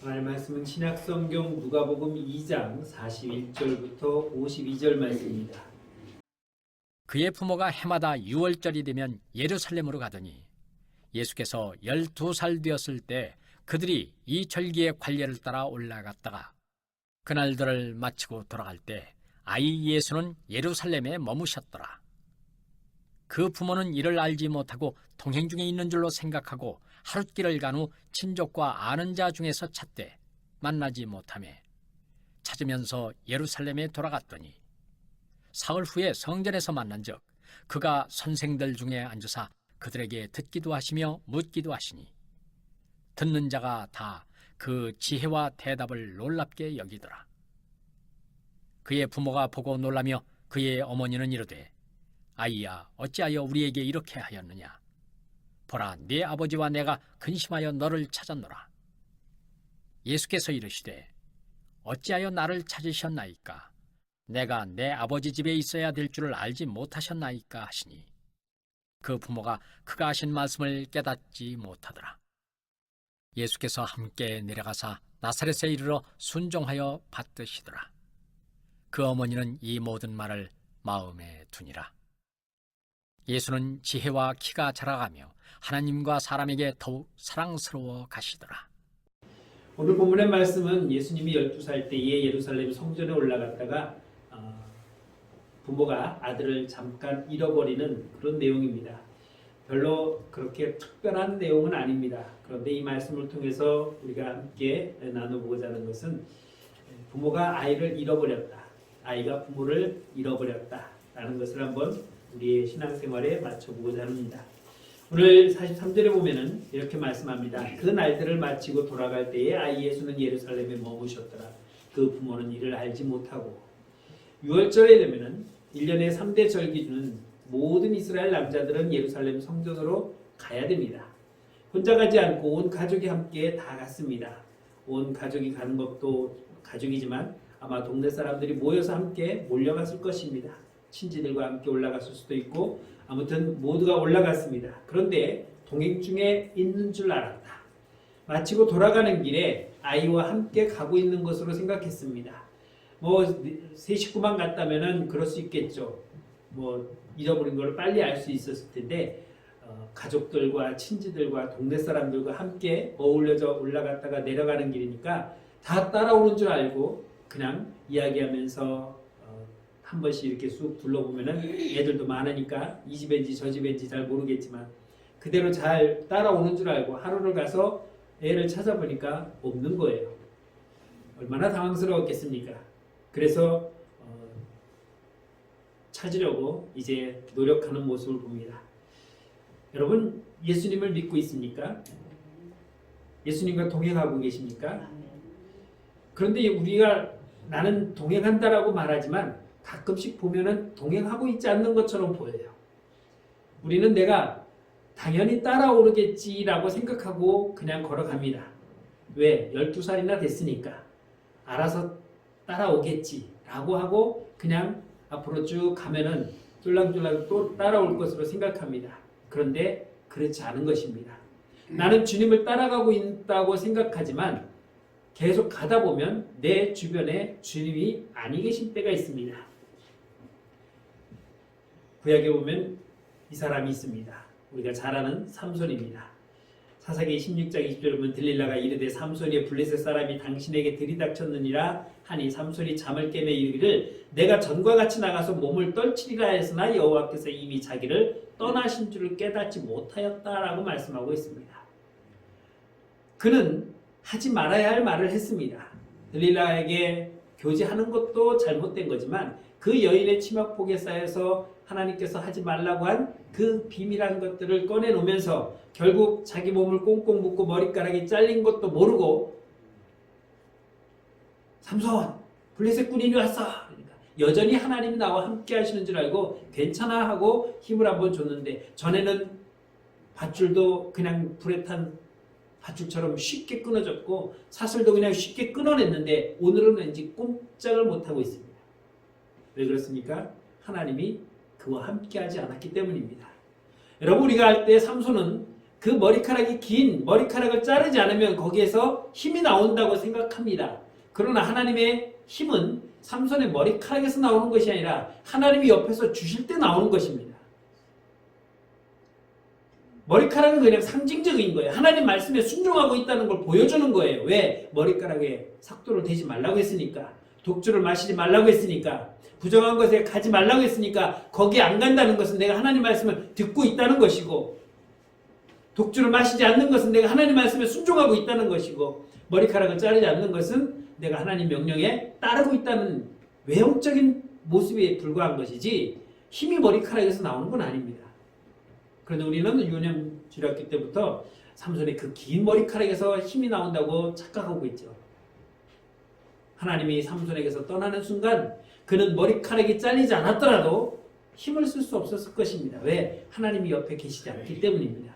하나님 말씀은 신약성경 누가복음 2장 41절부터 52절 말씀입니다. 그의 부모가 해마다 6월절이 되면 예루살렘으로 가더니 예수께서 12살 되었을 때 그들이 이 절기의 관례를 따라 올라갔다가 그날들을 마치고 돌아갈 때 아이 예수는 예루살렘에 머무셨더라. 그 부모는 이를 알지 못하고 동행 중에 있는 줄로 생각하고 하룻길을 간 후 친족과 아는 자 중에서 찾되 만나지 못하며 찾으면서 예루살렘에 돌아갔더니 사흘 후에 성전에서 만난즉 그가 선생들 중에 앉으사 그들에게 듣기도 하시며 묻기도 하시니 듣는 자가 다 그 지혜와 대답을 놀랍게 여기더라. 그의 부모가 보고 놀라며 그의 어머니는 이르되 아이야 어찌하여 우리에게 이렇게 하였느냐. 보라 네 아버지와 내가 근심하여 너를 찾았노라. 예수께서 이르시되 어찌하여 나를 찾으셨나이까. 내가 내 아버지 집에 있어야 될 줄을 알지 못하셨나이까 하시니 그 부모가 그가 하신 말씀을 깨닫지 못하더라. 예수께서 함께 내려가사 나사렛에 이르러 순종하여 받드시더라. 그 어머니는 이 모든 말을 마음에 두니라. 예수는 지혜와 키가 자라가며 하나님과 사람에게 더욱 사랑스러워 가시더라. 오늘 본문의 말씀은 예수님이 12살 때에 예루살렘 성전에 올라갔다가 부모가 아들을 잠깐 잃어버리는 그런 내용입니다. 별로 그렇게 특별한 내용은 아닙니다. 그런데 이 말씀을 통해서 우리가 함께 나눠보고자 하는 것은 부모가 아이를 잃어버렸다. 아이가 부모를 잃어버렸다라는 것을 한번 우리의 신앙생활에 맞춰보고자 합니다. 오늘 43절에 보면은 이렇게 말씀합니다. 그 날들을 마치고 돌아갈 때에 아이 예수는 예루살렘에 머무셨더라. 그 부모는 이를 알지 못하고 6월절에 되면은 1년에 3대 절기주는 모든 이스라엘 남자들은 예루살렘 성전으로 가야 됩니다. 혼자 가지 않고 온 가족이 함께 다 갔습니다. 온 가족이 가는 것도 가족이지만 아마 동네 사람들이 모여서 함께 몰려갔을 것입니다. 친지들과 함께 올라갔을 수도 있고 아무튼 모두가 올라갔습니다. 그런데 동행 중에 있는 줄 알았다. 마치고 돌아가는 길에 아이와 함께 가고 있는 것으로 생각했습니다. 세 식구만 갔다면은 그럴 수 있겠죠. 잃어버린 걸 빨리 알 수 있었을 텐데 가족들과 친지들과 동네 사람들과 함께 어울려져 올라갔다가 내려가는 길이니까 다 따라오는 줄 알고 그냥 이야기하면서 한 번씩 이렇게 쑥 둘러보면은 애들도 많으니까 이 집인지 저 집인지 잘 모르겠지만 그대로 잘 따라오는 줄 알고 하루를 가서 애를 찾아보니까 없는 거예요. 얼마나 당황스러웠겠습니까? 그래서 찾으려고 이제 노력하는 모습을 봅니다. 여러분 예수님을 믿고 있습니까? 예수님과 동행하고 계십니까? 그런데 우리가 나는 동행한다라고 말하지만 가끔씩 보면은 동행하고 있지 않는 것처럼 보여요. 우리는 내가 당연히 따라오르겠지라고 생각하고 그냥 걸어갑니다. 왜? 12살이나 됐으니까 알아서 따라오겠지라고 하고 그냥 앞으로 쭉 가면은 쫄랑쫄랑 또 따라올 것으로 생각합니다. 그런데 그렇지 않은 것입니다. 나는 주님을 따라가고 있다고 생각하지만 계속 가다 보면 내 주변에 주님이 아니 계신 때가 있습니다. 구약에 보면 이 사람이 있습니다. 우리가 잘 아는 삼손입니다. 사사기 16장 20절에 보면 들릴라가 이르되 삼손이 블레셋 사람이 당신에게 들이닥쳤느니라 하니 삼손이 잠을 깨매 이르기를 내가 전과 같이 나가서 몸을 떨치리라 했으나 여호와께서 이미 자기를 떠나신 줄을 깨닫지 못하였다라고 말씀하고 있습니다. 그는 하지 말아야 할 말을 했습니다. 들릴라에게 교제하는 것도 잘못된 거지만 그 여인의 치마폭에 쌓여서 하나님께서 하지 말라고 한 그 비밀한 것들을 꺼내놓으면서 결국 자기 몸을 꽁꽁 묶고 머리카락이 잘린 것도 모르고 삼손 블레셋 군인이 왔어. 그러니까 여전히 하나님이 나와 함께 하시는 줄 알고 괜찮아 하고 힘을 한번 줬는데 전에는 밧줄도 그냥 불에 탄 밧줄처럼 쉽게 끊어졌고 사슬도 그냥 쉽게 끊어냈는데 오늘은 왠지 꼼짝을 못하고 있습니다. 왜 그렇습니까? 하나님이 그와 함께하지 않았기 때문입니다. 여러분 우리가 할 때 삼손은 그 머리카락이 긴 머리카락을 자르지 않으면 거기에서 힘이 나온다고 생각합니다. 그러나 하나님의 힘은 삼손의 머리카락에서 나오는 것이 아니라 하나님이 옆에서 주실 때 나오는 것입니다. 머리카락은 그냥 상징적인 거예요. 하나님 말씀에 순종하고 있다는 걸 보여주는 거예요. 왜? 머리카락에 삭도를 대지 말라고 했으니까, 독주를 마시지 말라고 했으니까, 부정한 것에 가지 말라고 했으니까 거기에 안 간다는 것은 내가 하나님 말씀을 듣고 있다는 것이고, 독주를 마시지 않는 것은 내가 하나님 말씀에 순종하고 있다는 것이고, 머리카락을 자르지 않는 것은 내가 하나님 명령에 따르고 있다는 외형적인 모습에 불과한 것이지 힘이 머리카락에서 나오는 건 아닙니다. 그런데 우리는 유년 주일학교 때부터 삼손의 그 긴 머리카락에서 힘이 나온다고 착각하고 있죠. 하나님이 삼손에게서 떠나는 순간 그는 머리카락이 잘리지 않았더라도 힘을 쓸 수 없었을 것입니다. 왜? 하나님이 옆에 계시지 않기 때문입니다.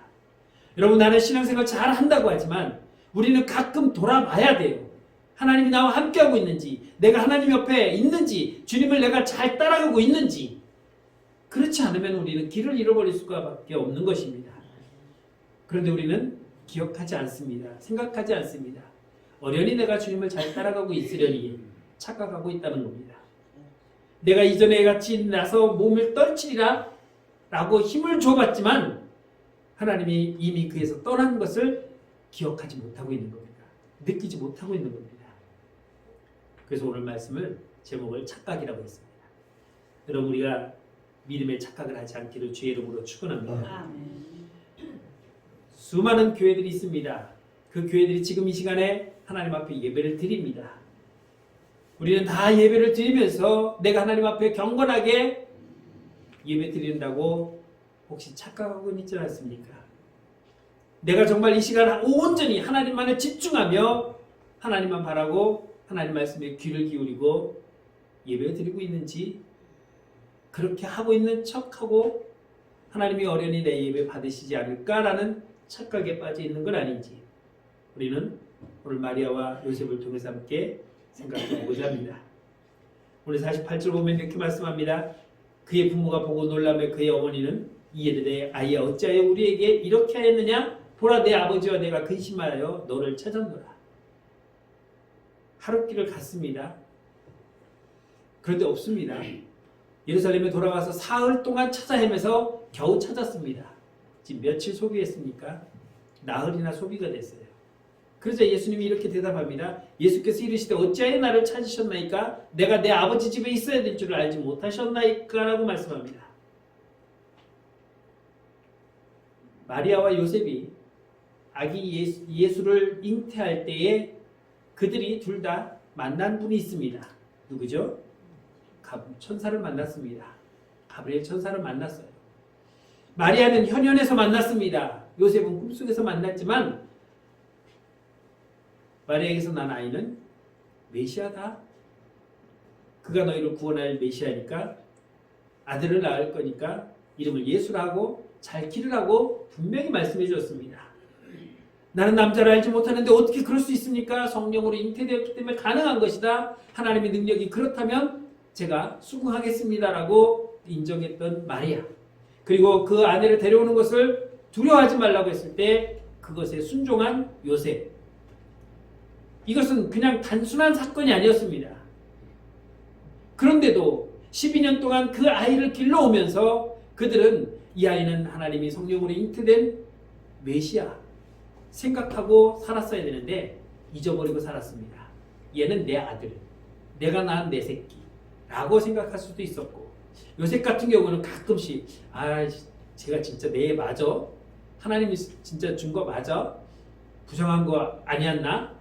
여러분, 나는 신앙생활 잘 한다고 하지만 우리는 가끔 돌아봐야 돼요. 하나님이 나와 함께하고 있는지, 내가 하나님 옆에 있는지, 주님을 내가 잘 따라가고 있는지. 그렇지 않으면 우리는 길을 잃어버릴 수밖에 없는 것입니다. 그런데 우리는 기억하지 않습니다. 생각하지 않습니다. 어련히 내가 주님을 잘 따라가고 있으려니 착각하고 있다는 겁니다. 내가 이전에 같이 나서 몸을 떨치리라 라고 힘을 줘봤지만 하나님이 이미 그에서 떠난 것을 기억하지 못하고 있는 겁니다. 느끼지 못하고 있는 겁니다. 그래서 오늘 말씀을 제목을 착각이라고 했습니다. 여러분, 우리가 믿음의 착각을 하지 않기를 주의 이름으로 축원합니다. 수많은 교회들이 있습니다. 그 교회들이 지금 이 시간에 하나님 앞에 예배를 드립니다. 우리는 다 예배를 드리면서 내가 하나님 앞에 경건하게 예배 드린다고 혹시 착각하고 있지 않습니까? 내가 정말 이 시간 온전히 하나님만을 집중하며 하나님만 바라고 하나님 말씀에 귀를 기울이고 예배 드리고 있는지, 그렇게 하고 있는 척하고 하나님이 어련히 내 예배 받으시지 않을까라는 착각에 빠져 있는 건 아닌지, 우리는 오늘 마리아와 요셉을 통해서 함께 생각해 보고자 합니다. 오늘 48절 보면 이렇게 말씀합니다. 그의 부모가 보고 놀라며 그의 어머니는 이르되 아이야 어찌하여 우리에게 이렇게 하였느냐? 보라, 내 아버지와 내가 근심하여 너를 찾았노라. 하룻길을 갔습니다. 그런데 없습니다. 예루살렘에 돌아가서 사흘 동안 찾아 헤매서 겨우 찾았습니다. 지금 며칠 소비했습니까? 나흘이나 소비가 됐어요. 그래서 예수님이 이렇게 대답합니다. 예수께서 이르시되 어찌하여 나를 찾으셨나이까? 내가 내 아버지 집에 있어야 될 줄을 알지 못하셨나이까? 라고 말씀합니다. 마리아와 요셉이 아기 예수를 잉태할 때에 그들이 둘 다 만난 분이 있습니다. 누구죠? 천사를 만났습니다. 가브리엘 천사를 만났어요. 마리아는 현현에서 만났습니다. 요셉은 꿈속에서 만났지만 마리아에게서 난 아이는 메시아다. 그가 너희를 구원할 메시아니까 아들을 낳을 거니까 이름을 예수라고 잘 기르라고 분명히 말씀해 주었습니다. 나는 남자를 알지 못하는데 어떻게 그럴 수 있습니까? 성령으로 잉태되었기 때문에 가능한 것이다. 하나님의 능력이 그렇다면 제가 수긍하겠습니다라고 인정했던 마리아. 그리고 그 아내를 데려오는 것을 두려워하지 말라고 했을 때 그것에 순종한 요셉. 이것은 그냥 단순한 사건이 아니었습니다. 그런데도 12년 동안 그 아이를 길러오면서 그들은 이 아이는 하나님이 성령으로 잉태된 메시아 생각하고 살았어야 되는데 잊어버리고 살았습니다. 얘는 내 아들, 내가 낳은 내 새끼 라고 생각할 수도 있었고, 요셉 같은 경우는 가끔씩 제가 진짜 내 맞아? 하나님이 진짜 준 거 맞아? 부정한 거 아니었나?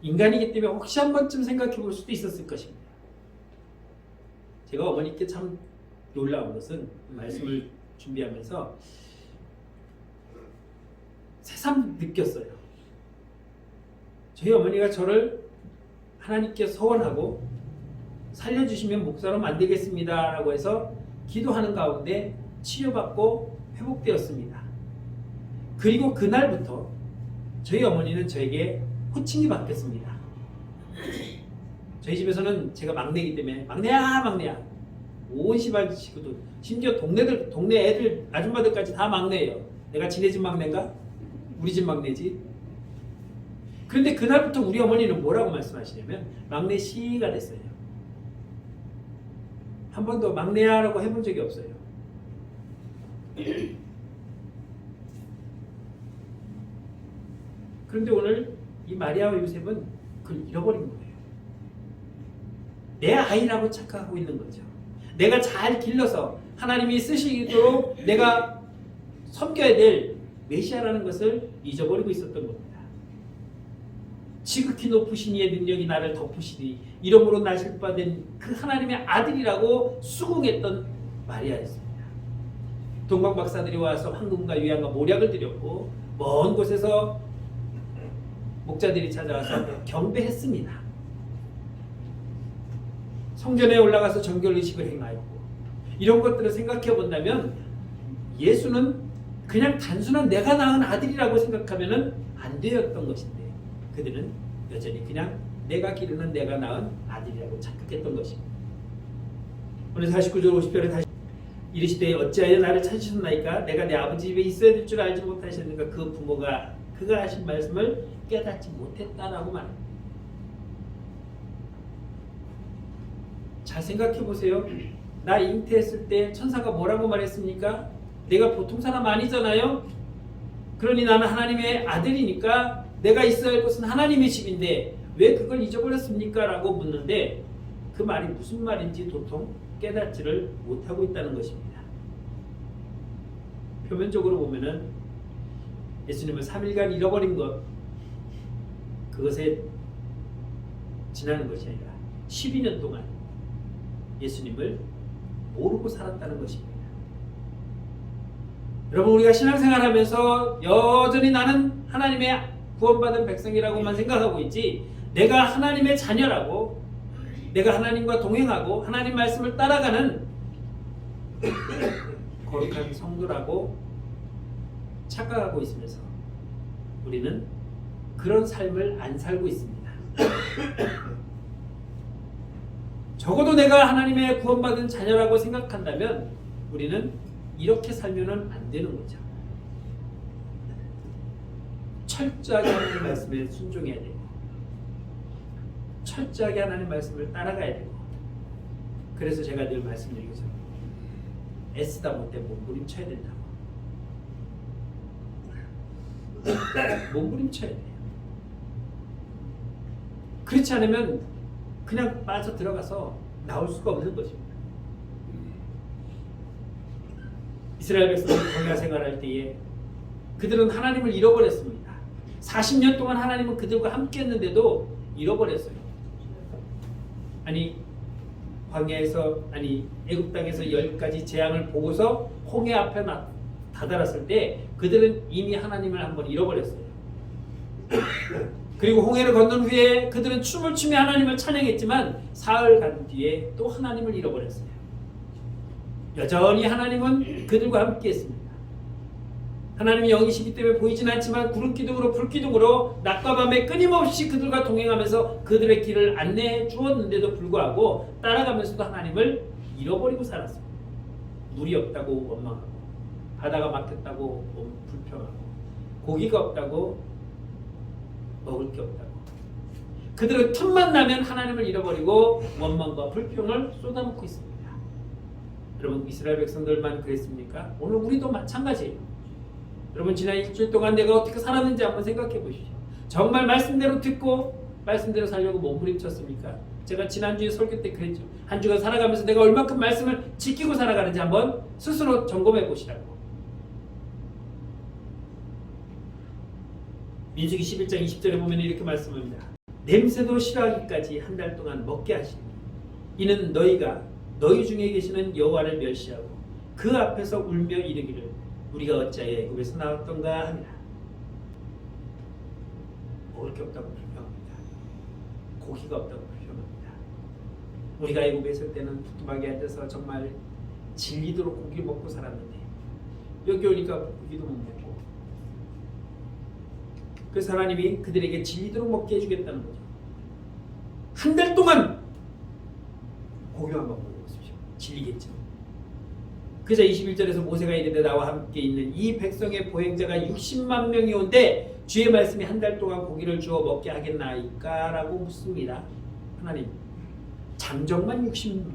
인간이기 때문에 혹시 한 번쯤 생각해 볼 수도 있었을 것입니다. 제가 어머니께 참 놀라운 것은 말씀을 준비하면서 새삼 느꼈어요. 저희 어머니가 저를 하나님께 서원하고 살려주시면 목사로 만들겠습니다 라고 해서 기도하는 가운데 치료받고 회복되었습니다. 그리고 그날부터 저희 어머니는 저에게 호칭이 바뀌었습니다. 저희 집에서는 제가 막내이기 때문에 막내야 온 시발 식구도 심지어 동네 애들 아줌마들까지 다 막내예요. 내가 지네 집 막내인가? 우리 집 막내지. 그런데 그날부터 우리 어머니는 뭐라고 말씀하시냐면 막내 시가 됐어요. 한 번도 막내야라고 해본 적이 없어요. 그런데 오늘 이 마리아와 요셉은 그걸 잃어버린 거예요. 내 아이라고 착각하고 있는 거죠. 내가 잘 길러서 하나님이 쓰시도록 내가 섬겨야 될 메시아라는 것을 잊어버리고 있었던 겁니다. 지극히 높으신 이의 능력이 나를 덮으시니 이름으로 나실 바된 그 하나님의 아들이라고 수긍했던 마리아였습니다. 동방 박사들이 와서 황금과 유향과 모략을 드렸고 먼 곳에서 목자들이 찾아와서 경배했습니다. 성전에 올라가서 정결의식을 행하였고 이런 것들을 생각해 본다면 예수는 그냥 단순한 내가 낳은 아들이라고 생각하면 안 되었던 것인데 그들은 여전히 그냥 내가 기르는 내가 낳은 아들이라고 착각했던 것입니다. 오늘 49절 50절에 다시 이르시되 어찌하여 나를 찾으셨나이까 내가 내 아버지 집에 있어야 될 줄 알지 못하셨는가. 그 부모가 그가 하신 말씀을 깨닫지 못했다라고 말합니다. 잘 생각해 보세요. 나 잉태했을 때 천사가 뭐라고 말했습니까? 내가 보통 사람 아니잖아요. 그러니 나는 하나님의 아들이니까 내가 있어야 할 곳은 하나님의 집인데 왜 그걸 잊어버렸습니까? 라고 묻는데 그 말이 무슨 말인지 도통 깨닫지를 못하고 있다는 것입니다. 표면적으로 보면은 예수님을 3일간 잃어버린 것, 그것에 지나는 것이 아니라 12년 동안 예수님을 모르고 살았다는 것입니다. 여러분, 우리가 신앙생활하면서 여전히 나는 하나님의 구원받은 백성이라고만 생각하고 있지, 내가 하나님의 자녀라고, 내가 하나님과 동행하고 하나님 말씀을 따라가는 거룩한 성도라고 착각하고 있으면서 우리는 그런 삶을 안 살고 있습니다. 적어도 내가 하나님의 구원받은 자녀라고 생각한다면 우리는 이렇게 살면 안 되는 거죠. 철저하게 하나님 말씀에 순종해야 되고, 철저하게 하나님 말씀을 따라가야 되고, 그래서 제가 늘 말씀드리죠. 애쓰다 못해 몸부림쳐야 된다고. 몸부림쳐야 돼요. 그렇지 않으면 그냥 빠져 들어가서 나올 수가 없는 것입니다. 이스라엘 백성이 광야 생활할 때에 그들은 하나님을 잃어버렸습니다. 40년 동안 하나님은 그들과 함께 했는데도 잃어버렸어요. 광야에서 애굽 땅에서 10가지 재앙을 보고서 홍해 앞에 다다랐을 때 그들은 이미 하나님을 한번 잃어버렸어요. 그리고 홍해를 건넌 후에 그들은 춤을 추며 하나님을 찬양했지만 사흘 간 뒤에 또 하나님을 잃어버렸어요. 여전히 하나님은 그들과 함께 했습니다. 하나님이 영이시기 때문에 보이진 않지만 구름기둥으로 불기둥으로 낮과 밤에 끊임없이 그들과 동행하면서 그들의 길을 안내해 주었는데도 불구하고 따라가면서도 하나님을 잃어버리고 살았습니다. 물이 없다고 원망하고, 바다가 막혔다고 불평하고, 고기가 없다고, 먹을 게 없다고. 그들은 틈만 나면 하나님을 잃어버리고 원망과 불평을 쏟아붓고 있습니다. 여러분, 이스라엘 백성들만 그랬습니까? 오늘 우리도 마찬가지예요. 여러분, 지난 일주일 동안 내가 어떻게 살았는지 한번 생각해 보십시오. 정말 말씀대로 듣고 말씀대로 살려고 몸부림쳤습니까? 제가 지난주에 설교 때 그랬죠. 한 주간 살아가면서 내가 얼마큼 말씀을 지키고 살아가는지 한번 스스로 점검해 보시라고. 민수기 11장 20절에 보면 이렇게 말씀합니다. 냄새도 싫어하기까지 한 달 동안 먹게 하시니 이는 너희가 너희 중에 계시는 여호와를 멸시하고 그 앞에서 울며 이르기를 우리가 어찌하여 애굽에서 나왔던가 하니라. 먹을 게 없다고 불평합니다. 고기가 없다고 불평합니다. 우리가 애굽에 있을 때는 부뚜막에 앉아서 정말 질리도록 고기 먹고 살았는데 여기 오니까 고기도 못 먹고, 그래서 하나님이 그들에게 질리도록 먹게 해주겠다는 거죠. 한 달 동안 고기만 먹어보십시오. 질리겠죠. 그자 21절에서 모세가 이르되 나와 함께 있는 이 백성의 보행자가 60만 명이 온데 주의 말씀이 한 달 동안 고기를 주어 먹게 하겠나이까? 라고 묻습니다. 하나님, 장정만 60만,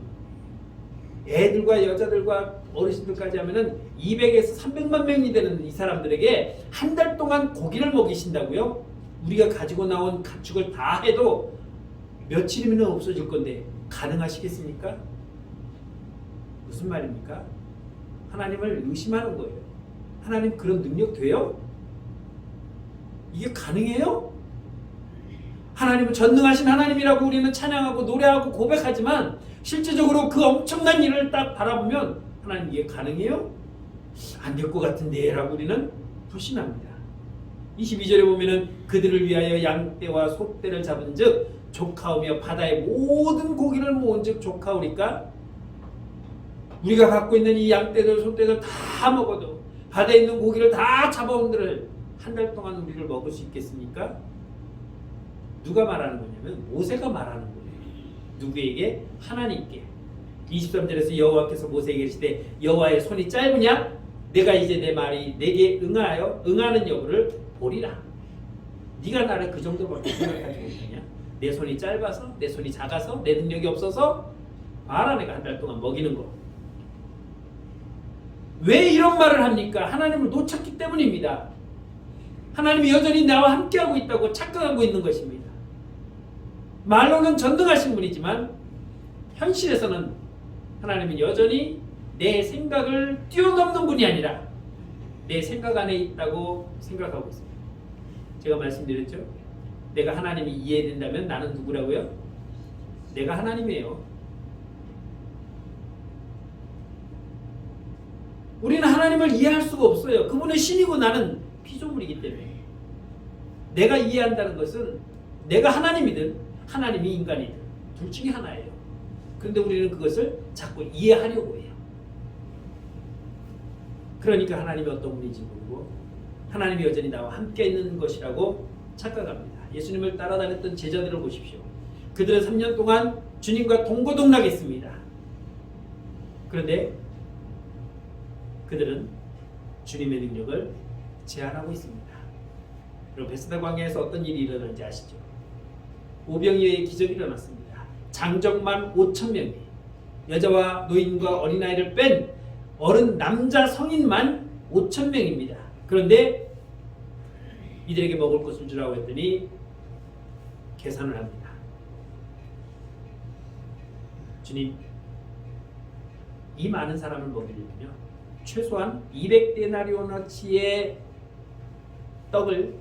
애들과 여자들과 어르신들까지 하면은 200에서 300만 명이 되는 이 사람들에게 한 달 동안 고기를 먹이신다고요? 우리가 가지고 나온 가축을 다 해도 며칠이면 없어질 건데 가능하시겠습니까? 무슨 말입니까? 하나님을 의심하는 거예요. 하나님 그런 능력 돼요? 이게 가능해요? 하나님은 전능하신 하나님이라고 우리는 찬양하고 노래하고 고백하지만 실제적으로 그 엄청난 일을 딱 바라보면 하나님 이게 가능해요? 안 될 것 같은데 라고 우리는 불신합니다. 22절에 보면은 그들을 위하여 양떼와 소떼를 잡은 즉 조카오며 바다의 모든 고기를 모은 즉 조카오니까 우리가 갖고 있는 이 양떼들 소떼들 다 먹어도 바다에 있는 고기를 다 잡아온들을 한 달 동안 우리를 먹을 수 있겠습니까? 누가 말하는 거냐면 모세가 말하는 거예요. 누구에게? 하나님께. 23절에서 여호와께서 모세에게 이르시되 여호와의 손이 짧으냐? 내가 이제 내 말이 내게 응하는 여부를 보리라. 네가 나를 그 정도밖에 생각하지 못하냐? 내 손이 짧아서? 내 손이 작아서? 내 능력이 없어서? 봐라 내가 한 달 동안 먹이는 거. 왜 이런 말을 합니까? 하나님을 놓쳤기 때문입니다. 하나님이 여전히 나와 함께하고 있다고 착각하고 있는 것입니다. 말로는 전능하신 분이지만 현실에서는 하나님은 여전히 내 생각을 뛰어넘는 분이 아니라 내 생각 안에 있다고 생각하고 있습니다. 제가 말씀드렸죠? 내가 하나님이 이해된다면 나는 누구라고요? 내가 하나님이에요. 우리는 하나님을 이해할 수가 없어요. 그분은 신이고 나는 피조물이기 때문에. 내가 이해한다는 것은 내가 하나님이든 하나님이 인간이든 둘 중에 하나예요. 그런데 우리는 그것을 자꾸 이해하려고 해요. 그러니까 하나님이 어떤 분인지 모르고 하나님이 여전히 나와 함께 있는 것이라고 착각합니다. 예수님을 따라다녔던 제자들을 보십시오. 그들은 3년 동안 주님과 동고동락했습니다. 그런데 그들은 주님의 능력을 제한하고 있습니다. 여러분 베스다 광야에서 어떤 일이 일어났는지 아시죠? 오병이어의 기적이 일어났습니다. 장정만 5,000명이 여자와 노인과 어린아이를 뺀 어른 남자 성인만 5,000명입니다. 그런데 이들에게 먹을 것을 주라고 했더니 계산을 합니다. 주님, 이 많은 사람을 먹이려면요 최소한 200데나리오너치의 떡을,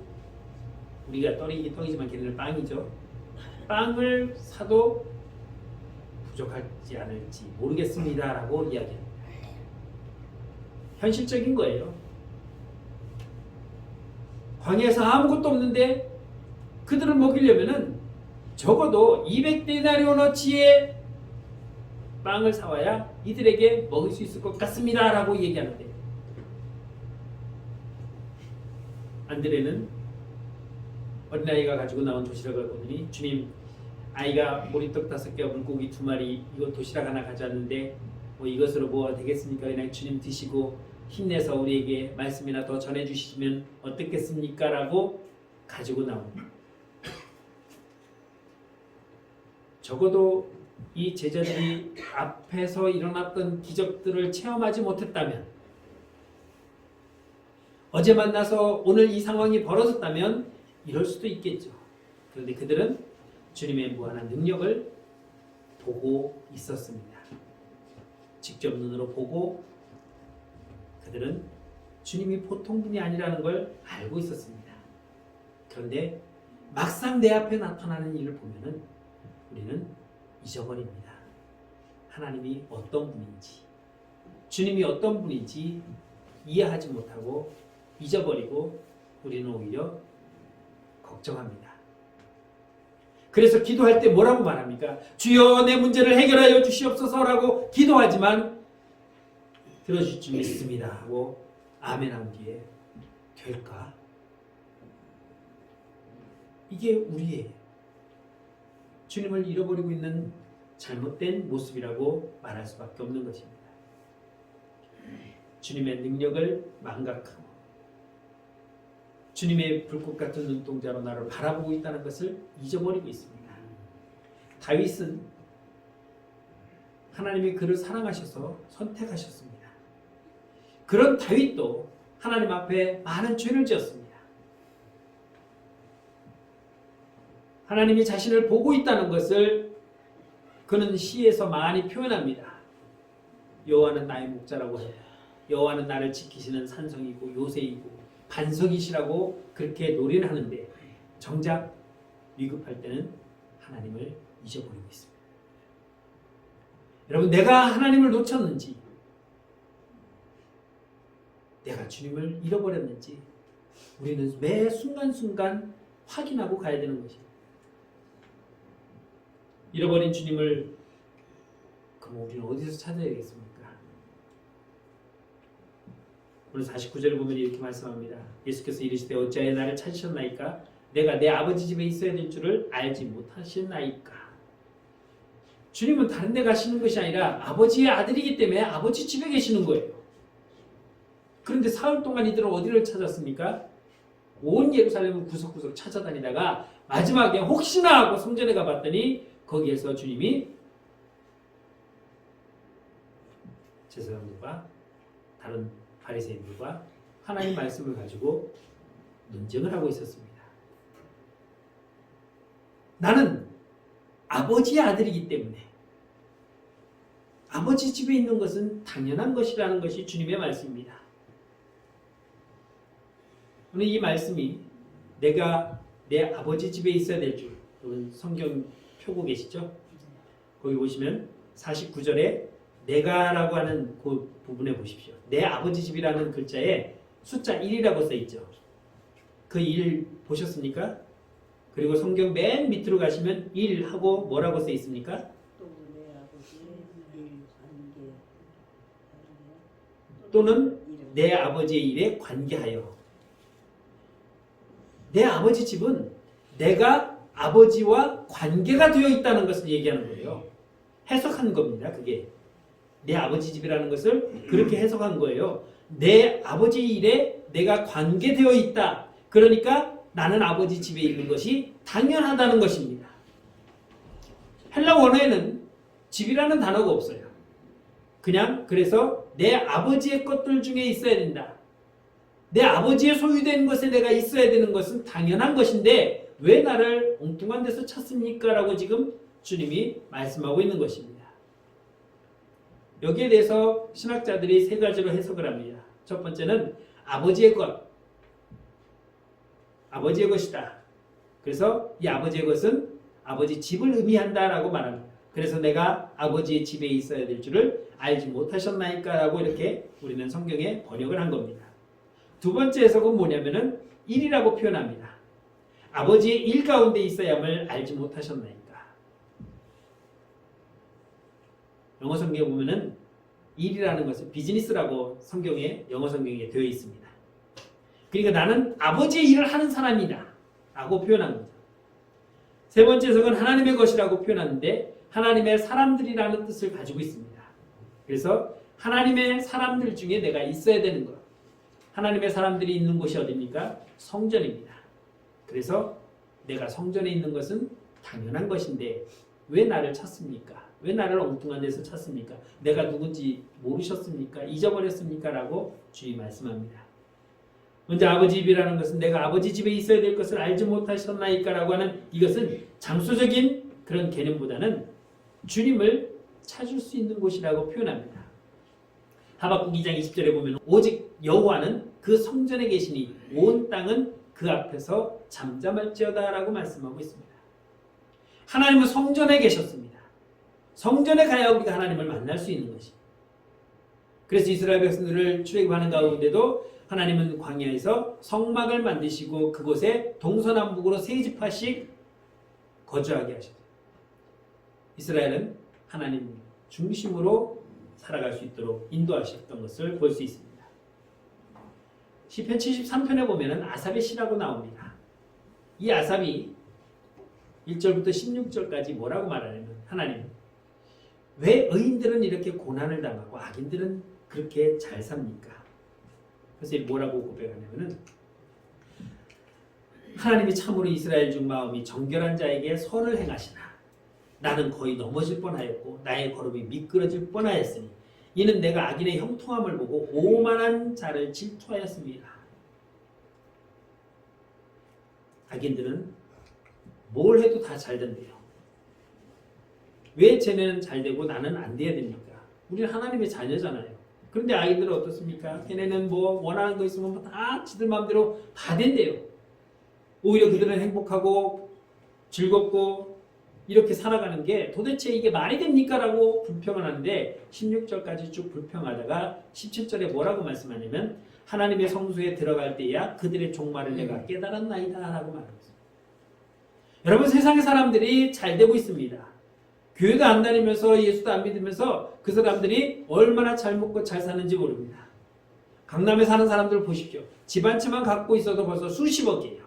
우리가 떡이지만 걔네는 빵이죠. 빵을 사도 부족하지 않을지 모르겠습니다 라고 이야기합니다. 현실적인 거예요. 광야에서 아무것도 없는데 그들을 먹이려면은 적어도 200데나리오너치의 빵을 사와야 이들에게 먹을 수 있을 것 같습니다 라고 얘기하는데 안드레는 어린아이가 가지고 나온 도시락을 보더니 주님, 아이가 보리떡 5개와 물고기 2마리 이거 도시락 하나 가져왔는데 뭐 이것으로 뭐 되겠습니까? 그냥 주님 드시고 힘내서 우리에게 말씀이나 더 전해주시면 어떻겠습니까? 라고 가지고 나옵니다. 적어도 이 제자들이 앞에서 일어났던 기적들을 체험하지 못했다면, 어제 만나서 오늘 이 상황이 벌어졌다면 이럴 수도 있겠죠. 그런데 그들은 주님의 무한한 능력을 보고 있었습니다. 직접 눈으로 보고 그들은 주님이 보통 분이 아니라는 걸 알고 있었습니다. 그런데 막상 내 앞에 나타나는 일을 보면은 우리는 잊어버립니다. 하나님이 어떤 분인지, 주님이 어떤 분인지 이해하지 못하고 잊어버리고 우리는 오히려 걱정합니다. 그래서 기도할 때 뭐라고 말합니까? 주여 내 문제를 해결하여 주시옵소서라고 기도하지만 들어주실 줄 믿습니다 하고 아멘 한 뒤에 될까? 이게 우리의 주님을 잃어버리고 있는 잘못된 모습이라고 말할 수밖에 없는 것입니다. 주님의 능력을 망각하고 주님의 불꽃 같은 눈동자로 나를 바라보고 있다는 것을 잊어버리고 있습니다. 다윗은 하나님이 그를 사랑하셔서 선택하셨습니다. 그런 다윗도 하나님 앞에 많은 죄를 지었습니다. 하나님이 자신을 보고 있다는 것을 그는 시에서 많이 표현합니다. 여호와는 나의 목자라고 해요. 여호와는 나를 지키시는 산성이고 요새이고 반석이시라고 그렇게 노래를 하는데 정작 위급할 때는 하나님을 잊어버리고 있습니다. 여러분, 내가 하나님을 놓쳤는지, 내가 주님을 잃어버렸는지 우리는 매 순간순간 확인하고 가야 되는 것입니다. 잃어버린 주님을 그럼 우리는 어디서 찾아야 되겠습니까? 오늘 49절을 보면 이렇게 말씀합니다. 예수께서 이르시되 어찌하여 나를 찾으셨나이까? 내가 내 아버지 집에 있어야 될 줄을 알지 못하셨나이까? 주님은 다른 데 가시는 것이 아니라 아버지의 아들이기 때문에 아버지 집에 계시는 거예요. 그런데 사흘 동안 이들은 어디를 찾았습니까? 온 예루살렘을 구석구석 찾아다니다가 마지막에 혹시나 하고 성전에 가봤더니 거기에서 주님이 제사장들과 다른 바리새인들과 하나님 말씀을 가지고 논쟁을 하고 있었습니다. 나는 아버지의 아들이기 때문에 아버지 집에 있는 것은 당연한 것이라는 것이 주님의 말씀입니다. 오늘 이 말씀이 내가 내 아버지 집에 있어야 될 줄, 여러분 성경 펴고 계시죠? 거기 보시면 49절에 내가라고 하는 그 부분에 보십시오. 내 아버지 집이라는 글자에 숫자 1이라고 써 있죠. 그 1 보셨습니까? 그리고 성경 맨 밑으로 가시면 1하고 뭐라고 써 있습니까? 또는 내 아버지의 일에 관계하여. 내 아버지 집은 내가 아버지와 관계가 되어 있다는 것을 얘기하는 거예요. 해석한 겁니다. 그게 내 아버지 집이라는 것을 그렇게 해석한 거예요. 내 아버지 일에 내가 관계되어 있다. 그러니까 나는 아버지 집에 있는 것이 당연하다는 것입니다. 헬라 원어에는 집이라는 단어가 없어요. 그냥 그래서 내 아버지의 것들 중에 있어야 된다. 내 아버지의 소유된 것에 내가 있어야 되는 것은 당연한 것인데 왜 나를 엉뚱한 데서 찾습니까? 라고 지금 주님이 말씀하고 있는 것입니다. 여기에 대해서 신학자들이 세 가지로 해석을 합니다. 첫 번째는 아버지의 것, 아버지의 것이다. 그래서 이 아버지의 것은 아버지 집을 의미한다라고 말합니다. 그래서 내가 아버지의 집에 있어야 될 줄을 알지 못하셨나이까? 라고 이렇게 우리는 성경에 번역을 한 겁니다. 두 번째 해석은 뭐냐면은 1이라고 표현합니다. 아버지의 일 가운데 있어야함을 알지 못하셨나이까? 영어 성경에 보면은 일이라는 것은 비즈니스라고 성경에 영어 성경에 되어 있습니다. 그러니까 나는 아버지의 일을 하는 사람이다 라고 표현한 거죠. 세 번째 해석은 하나님의 것이라고 표현하는데 하나님의 사람들이라는 뜻을 가지고 있습니다. 그래서 하나님의 사람들 중에 내가 있어야 되는 것. 하나님의 사람들이 있는 곳이 어디입니까? 성전입니다. 그래서 내가 성전에 있는 것은 당연한 것인데 왜 나를 찾습니까? 왜 나를 엉뚱한 데서 찾습니까? 내가 누군지 모르셨습니까? 잊어버렸습니까? 라고 주님 말씀합니다. 먼저 아버지 집이라는 것은 내가 아버지 집에 있어야 될 것을 알지 못하셨나이까? 라고 하는 이것은 장소적인 그런 개념보다는 주님을 찾을 수 있는 곳이라고 표현합니다. 하박국 2장 20절에 보면 오직 여호와는 그 성전에 계시니 온 땅은 그 앞에서 잠잠할지어다 라고 말씀하고 있습니다. 하나님은 성전에 계셨습니다. 성전에 가야 우리가 하나님을 만날 수 있는 것입니다. 그래서 이스라엘 백성들을 출애굽하는 가운데도 하나님은 광야에서 성막을 만드시고 그곳에 동서남북으로 세 지파씩 거주하게 하셨어요. 이스라엘은 하나님 중심으로 살아갈 수 있도록 인도하셨던 것을 볼 수 있습니다. 시편 73편에 보면 아삽의 시라고 나옵니다. 이 아삽이 1절부터 16절까지 뭐라고 말하냐면 하나님, 왜 의인들은 이렇게 고난을 당하고 악인들은 그렇게 잘 삽니까? 그래서 뭐라고 고백하냐면은 하나님이 참으로 이스라엘 중 마음이 정결한 자에게 선을 행하시나 나는 거의 넘어질 뻔하였고 나의 걸음이 미끄러질 뻔하였으니 이는 내가 악인의 형통함을 보고 오만한 자를 질투하였습니다. 악인들은 뭘 해도 다 잘 된대요. 왜 쟤네는 잘 되고 나는 안 돼야 됩니까? 우리는 하나님의 자녀잖아요. 그런데 아이들은 어떻습니까? 걔네는 뭐 원하는 거 있으면 다 지들 마음대로 다 된대요. 오히려 그들은 행복하고 즐겁고 이렇게 살아가는 게 도대체 이게 말이 됩니까? 라고 불평을 하는데 16절까지 쭉 불평하다가 17절에 뭐라고 말씀하냐면 하나님의 성소에 들어갈 때야 그들의 종말을 내가 깨달았나이다 라고 말합니다. 여러분 세상의 사람들이 잘 되고 있습니다. 교회도 안 다니면서 예수도 안 믿으면서 그 사람들이 얼마나 잘 먹고 잘 사는지 모릅니다. 강남에 사는 사람들 보십시오. 집 한 채만 갖고 있어도 벌써 수십억이에요.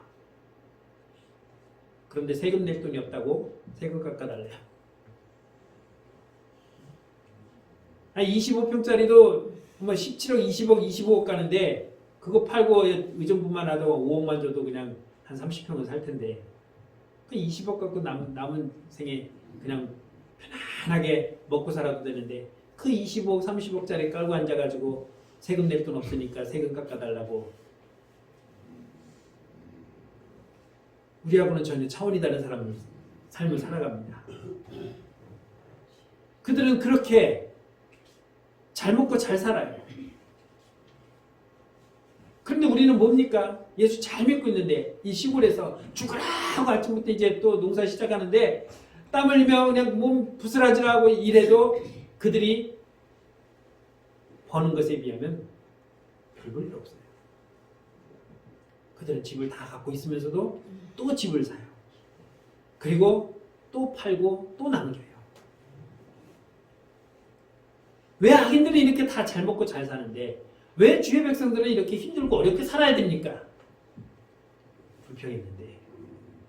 그런데 세금 낼 돈이 없다고 세금 깎아달래요. 25평짜리도 뭐 17억, 20억, 25억 가는데 그거 팔고 의정부만 하다가 5억만 줘도 그냥 한 30평은 살 텐데 20억 갖고 남은 생에 그냥 편안하게 먹고 살아도 되는데 그 25억, 30억짜리 깔고 앉아가지고 세금 낼 돈 없으니까 세금 깎아달라고. 우리하고는 전혀 차원이 다른 삶을 살아갑니다. 그들은 그렇게 잘 먹고 잘 살아요. 그런데 우리는 뭡니까? 예수 잘 믿고 있는데 이 시골에서 죽으라 하고 아침부터 이제 또 농사 시작하는데 땀 흘리며 그냥 몸 부스라지라고 일해도 그들이 버는 것에 비하면 별 볼 일 없어요. 그들은 집을 다 갖고 있으면서도 또 집을 사요. 그리고 또 팔고 또 남겨요. 왜 악인들이 이렇게 다 잘 먹고 잘 사는데 왜 주의 백성들은 이렇게 힘들고 어렵게 살아야 됩니까? 불평했는데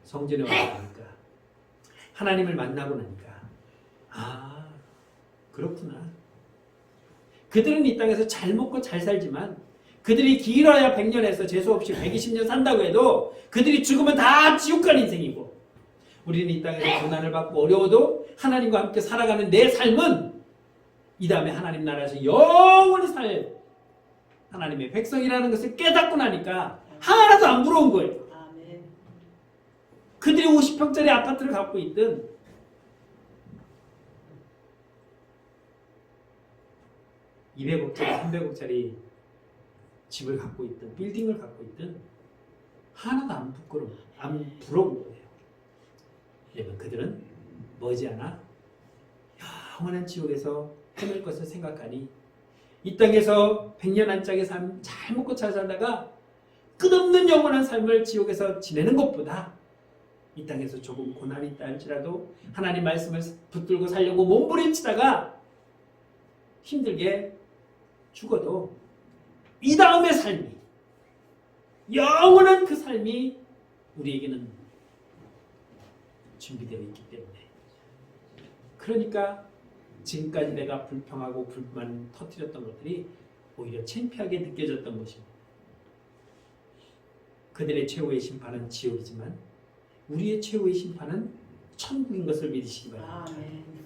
성전에 와보니까 하나님을 만나고 나니까 아 그렇구나. 그들은 이 땅에서 잘 먹고 잘 살지만 그들이 길어야 100년에서 재수없이 120년 산다고 해도 그들이 죽으면 다 지옥 갈 인생이고 우리는 이 땅에서 고난을 받고 어려워도 하나님과 함께 살아가는 내 삶은 이 다음에 하나님 나라에서 영원히 살 하나님의 백성이라는 것을 깨닫고 나니까 하나도 안 부러운 거예요. 그들이 50평짜리 아파트를 갖고 있든 200억짜리 300억짜리 집을 갖고 있든 빌딩을 갖고 있든 하나도 안 부러운 거예요. 여러분 그들은 머지않아 영원한 지옥에서 헤맬 것을 생각하니 이 땅에서 100년 안짝의 삶 잘 먹고 잘 살다가 끝없는 영원한 삶을 지옥에서 지내는 것보다 이 땅에서 조금 고난이 있다 할지라도 하나님 말씀을 붙들고 살려고 몸부림치다가 힘들게 죽어도 이 다음의 삶이 영원한 그 삶이 우리에게는 준비되어 있기 때문에 그러니까 지금까지 내가 불평하고 불만 터뜨렸던 것들이 오히려 창피하게 느껴졌던 것입니다. 그들의 최후의 심판은 지옥이지만 우리의 최후의 심판은 천국인 것을 믿으시기 바랍니다.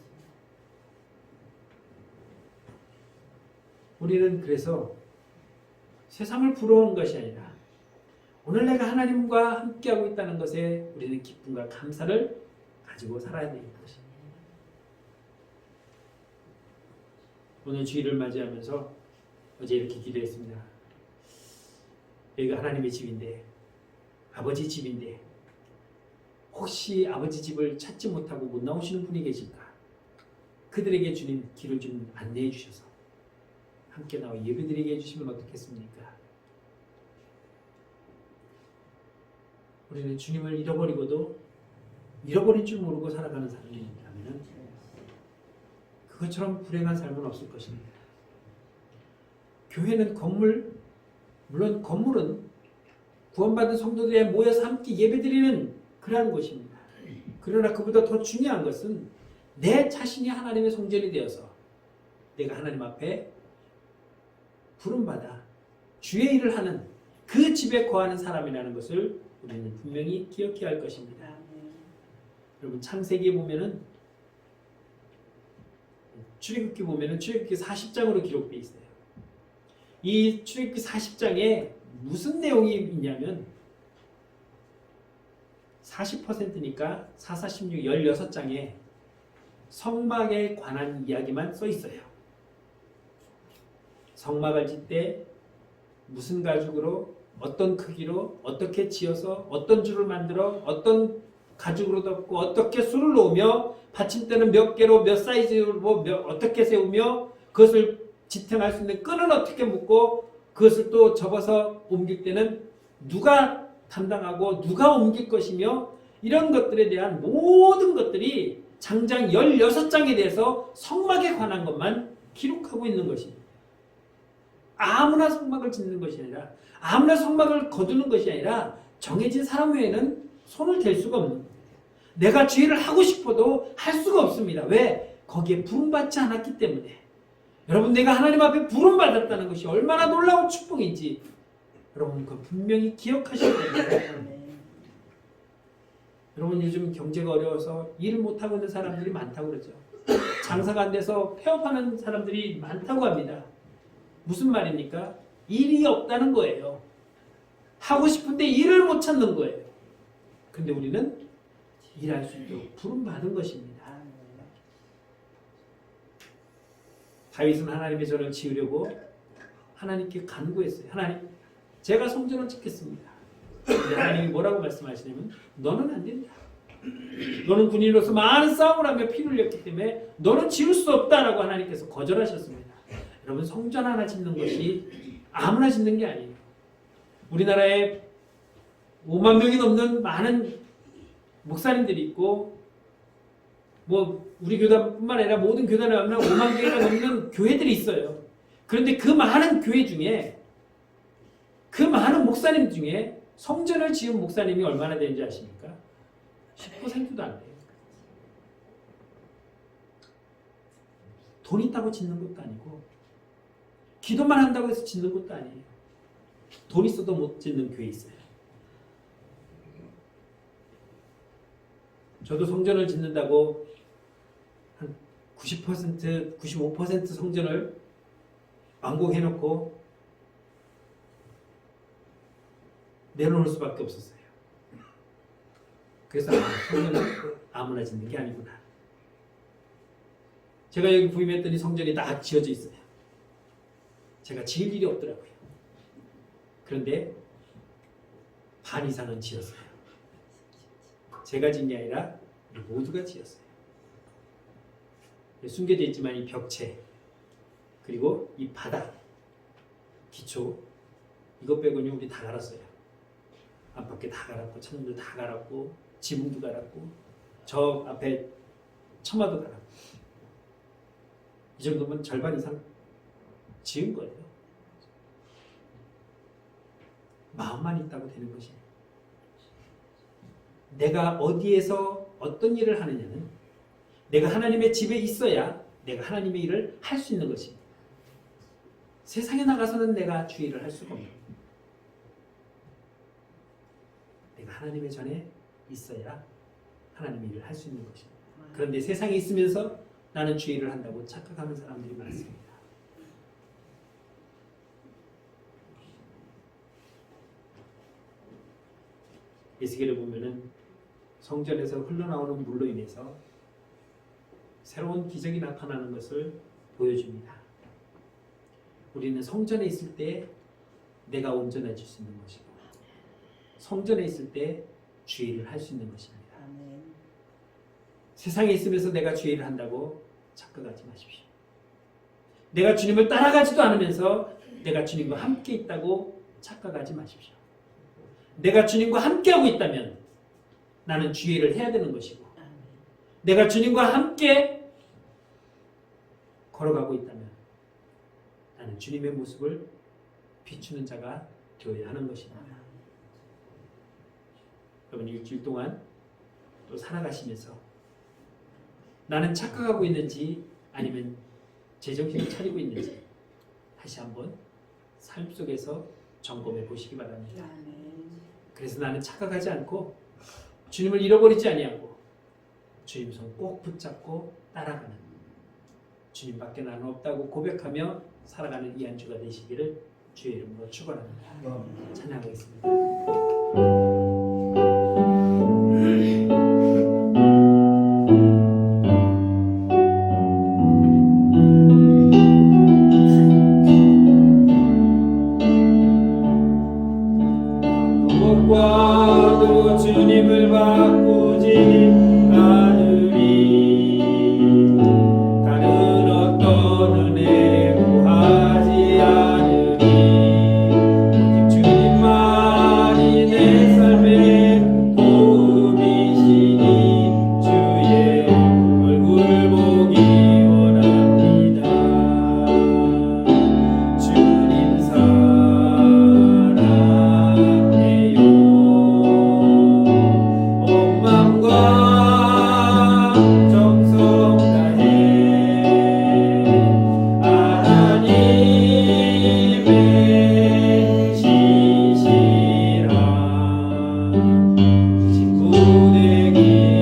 우리는 그래서 세상을 부러워하는 것이 아니라 오늘 내가 하나님과 함께하고 있다는 것에 우리는 기쁨과 감사를 가지고 살아야 되는 것입니다. 오늘 주일을 맞이하면서 어제 이렇게 기도했습니다. 여기가 하나님의 집인데 아버지 집인데 혹시 아버지 집을 찾지 못하고 못 나오시는 분이 계실까? 그들에게 주님 길을 좀 안내해 주셔서 함께 나와 예배드리게 해주시면 어떻겠습니까? 우리는 주님을 잃어버리고도 잃어버릴 줄 모르고 살아가는 사람이라면 그것처럼 불행한 삶은 없을 것입니다. 교회는 물론 건물은 구원받은 성도들이 모여서 함께 예배드리는 그러한 곳입니다. 그러나 그보다 더 중요한 것은 내 자신이 하나님의 성전이 되어서 내가 하나님 앞에 부름받아 주의 일을 하는 그 집에 거하는 사람이라는 것을 우리는 분명히 기억해야 할 것입니다. 여러분 창세기에 보면은 출애굽기 보면은 출애굽기 40장으로 기록되어 있어요. 이 출애굽기 40장에 무슨 내용이 있냐면 40%니까 4, 4, 16, 16장에 성막에 관한 이야기만 써 있어요. 성막을 짓 때 무슨 가죽으로 어떤 크기로 어떻게 지어서 어떤 줄을 만들어 어떤 가죽으로 덮고 어떻게 수를 놓으며 받침대는 몇 개로 몇 사이즈로 어떻게 세우며 그것을 지탱할 수 있는 끈은 어떻게 묶고 그것을 또 접어서 옮길 때는 누가 담당하고 누가 옮길 것이며 이런 것들에 대한 모든 것들이 장장 16장에 대해서 성막에 관한 것만 기록하고 있는 것입니다. 아무나 성막을 짓는 것이 아니라 아무나 성막을 거두는 것이 아니라 정해진 사람 외에는 손을 댈 수가 없는 거예요. 내가 주의를 하고 싶어도 할 수가 없습니다. 왜? 거기에 부름받지 않았기 때문에. 여러분 내가 하나님 앞에 부름받았다는 것이 얼마나 놀라운 축복인지 여러분 그 분명히 기억하셔야 됩니다. 여러분 요즘 경제가 어려워서 일을 못하고 있는 사람들이 많다고 그러죠. 장사가 안 돼서 폐업하는 사람들이 많다고 합니다. 무슨 말입니까? 일이 없다는 거예요. 하고 싶은데 일을 못 찾는 거예요. 근데 우리는 일할 수 있도록 부름받은 것입니다. 다윗은 하나님의 전을 지으려고 하나님께 간구했어요. 하나님, 제가 성전을 짓겠습니다. 근데 하나님이 뭐라고 말씀하시냐면 너는 안 된다. 너는 군인으로서 많은 싸움을 하며 피를 흘렸기 때문에 너는 지을 수 없다라고 하나님께서 거절하셨습니다. 여러분 성전 하나 짓는 것이 아무나 짓는 게 아니에요. 우리나라에 5만 명이 넘는 많은 목사님들이 있고 뭐 우리 교단뿐만 아니라 모든 교단에 가면 5만 개가 넘는 교회들이 있어요. 그런데 그 많은 교회 중에 그 많은 목사님 중에 성전을 지은 목사님이 얼마나 되는지 아십니까? 10%도 안 돼요. 돈 있다고 짓는 것도 아니고 기도만 한다고 해서 짓는 것도 아니에요. 돈 있어도 못 짓는 교회 있어요. 저도 성전을 짓는다고 한 90%, 95% 성전을 완공해놓고 내려놓을 수밖에 없었어요. 그래서 성전은 아무나 짓는 게 아니구나. 제가 여기 부임했더니 성전이 다 지어져 있어요. 제가 지을 일이 없더라고요. 그런데 반 이상은 지었어요. 제가 지은 게 아니라 우리 모두가 지었어요. 숨겨져 있지만 이 벽체 그리고 이 바닥 기초 이것 빼고는 우리 다 갈았어요. 앞밖에 다 갈았고 창문도 다 갈았고 지붕도 갈았고 저 앞에 처마도 갈았고 이 정도면 절반 이상 지은 거예요. 마음만 있다고 되는 것이에요. 내가 어디에서 어떤 일을 하느냐는 내가 하나님의 집에 있어야 내가 하나님의 일을 할 수 있는 것입니다. 세상에 나가서는 내가 주 일을 할 수가 없는 거예요. 내가 하나님의 전에 있어야 하나님의 일을 할 수 있는 것입니다. 그런데 세상에 있으면서 나는 주 일을 한다고 착각하는 사람들이 많습니다. 에스겔을 보면은 성전에서 흘러나오는 물로 인해서 새로운 기적이 나타나는 것을 보여줍니다. 우리는 성전에 있을 때 내가 온전해질 수 있는 것이고 성전에 있을 때 주의를 할 수 있는 것입니다. 세상에 있으면서 내가 주의를 한다고 착각하지 마십시오. 내가 주님을 따라가지도 않으면서 내가 주님과 함께 있다고 착각하지 마십시오. 내가 주님과 함께하고 있다면 나는 주의를 해야 되는 것이고 내가 주님과 함께 걸어가고 있다면 나는 주님의 모습을 비추는 자가 되어야 하는 것입니다. 여러분 일주일 동안 또 살아가시면서 나는 착각하고 있는지 아니면 제정신을 차리고 있는지 다시 한번 삶 속에서 점검해 보시기 바랍니다. 아멘. 그래서 나는 착각하지 않고 주님을 잃어버리지 아니하고 주님 손 꼭 붙잡고 따라가는 주님밖에 나는 없다고 고백하며 살아가는 이 한 주가 되시기를 주의 이름으로 축원합니다. 찬양하겠습니다. 무엇과도 주님을 바꾸지 않으리 다른 어떤 은혜 구하지 않으리 오직 주님만이 내 삶의 도움이시니 주의 얼굴 보기 원합니다. 주님 사랑해요 온 맘과 정성 다해 하나님의 신실한 친구 되기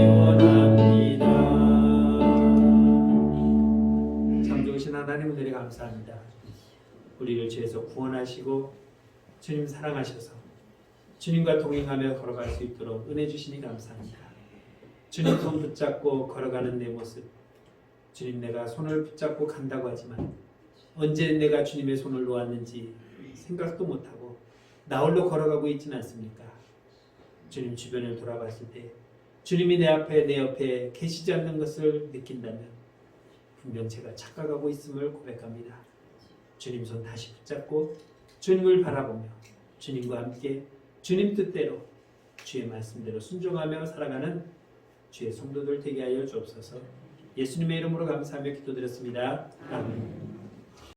원합니다. 참 좋으신 하나님 은혜를 감사합니다. 우리를 죄에서 구원하시고 주님 사랑하셔서 주님과 동행하며 걸어갈 수 있도록 은혜 주시니 감사합니다. 주님 손 붙잡고 걸어가는 내 모습, 주님 내가 손을 붙잡고 간다고 하지만 언제 내가 주님의 손을 놓았는지 생각도 못하고 나 홀로 걸어가고 있지는 않습니까? 주님 주변을 돌아봤을 때 주님이 내 옆에 계시지 않는 것을 느낀다면 분명 제가 착각하고 있음을 고백합니다. 주님 손 다시 붙잡고 주님을 바라보며 주님과 함께 주님 뜻대로 주의 말씀대로 순종하며 살아가는 주의 성도들 되게 하여 주옵소서. 예수님의 이름으로 감사하며 기도드렸습니다. 아멘.